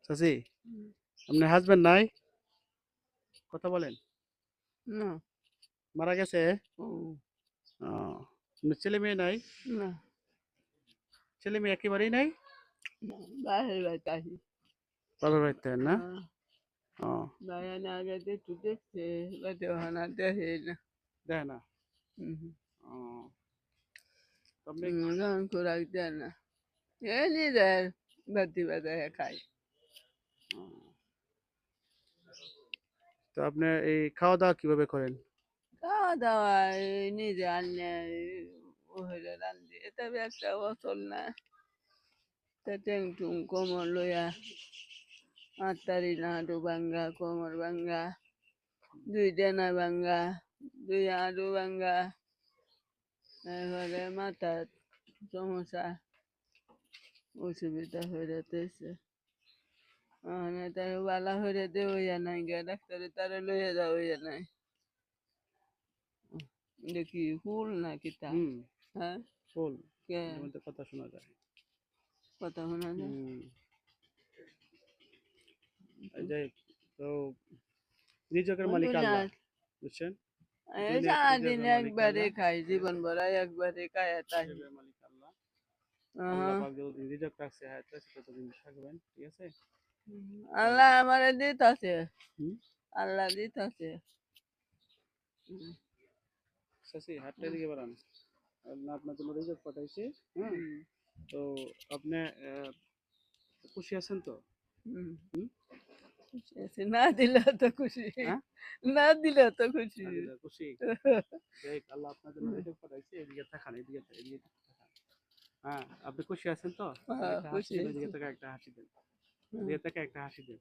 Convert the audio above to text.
চাচি, আপনার হাজবেন্ড নাই? কথা বলেন। না। মারা গেছে? ও। ও, আপনার ছেলে মেয়ে নাই? না। ছেলে মেয়ে একেবারেই নাই? বাহির বাড়িতে আসি। বাবার বাড়িতে না? ও, বাগানে আগে একটু দেখছে, বাড়িতে ওখানে দেখে না। দেয় না? হুম। ও, তো আপনি যখন খোরাক দেয় না, এ নিজের বাতি বাজায় খাই। ও, তো আপনি এই খাওয়া দাওয়া কিভাবে করেন? খাওয়া দাওয়া এই নিজে আনলে ওহলে রান্ধি, এটা একটা অচল না। তা ট্যাং টুং কোমর লইয়া আটটারি না হাঁটু ভাঙ্গা, কোমর ভাঙ্গা, দুই ডানা ভাঙ্গা, দুই হাঁটু ভাঙ্গা, এবারে মাথার সমস্যা, অসুবিধা হয়ে যেতেছে। তার বালা হয়ে দে হইয়া নাই গে, ডাক্তারে তারা লইয়া যাও হইয়া নাই। দেখি ফুল না কিতা? হুম, হ্যাঁ, ফুল। কে এর মধ্যে কথা শোনা যায়। কথা শোনা যায়? হুম, এই যে, তো রিজকের মালিক আল্লাহ, বুঝছেন? এই দিনে সারাদিন রিজকের মালিক একবারে আল্লাহ, খাই, জীবন ভরা একবারে খায় তাই। রিজকের মালিক আল্লাহ। আল্লাহ পাক যতদিন রিজক রাখছে হায়াত রাখছে ততদিন থাকবেন, ঠিক আছে? তো আল্লাহ আমারে দিতাছে, হুম, আল্লাহ দিতাছে। চাচি হাতটা দিকে বাড়ান। আল্লাহ আপনার জন্য রিজক পাঠাইছে। হ্যাঁ, তো আপনি খুশি আছেন তো? হুম, না দিলে তো খুশি, হ্যাঁ, না দিলে তো খুশি। না দিলে খুশি? দেখ, আল্লাহ আপনার জন্য রিজক পাঠাইছে, এদিকে তাকান, এদিকে তাকান। হ্যাঁ, আপনি খুশি আছেন তো? একটা হাসি খুশি দেন, হয়েছে। এদিকে তাকা একটা হাসি দেন, এদিকে তাকা একটা হাসি দেন।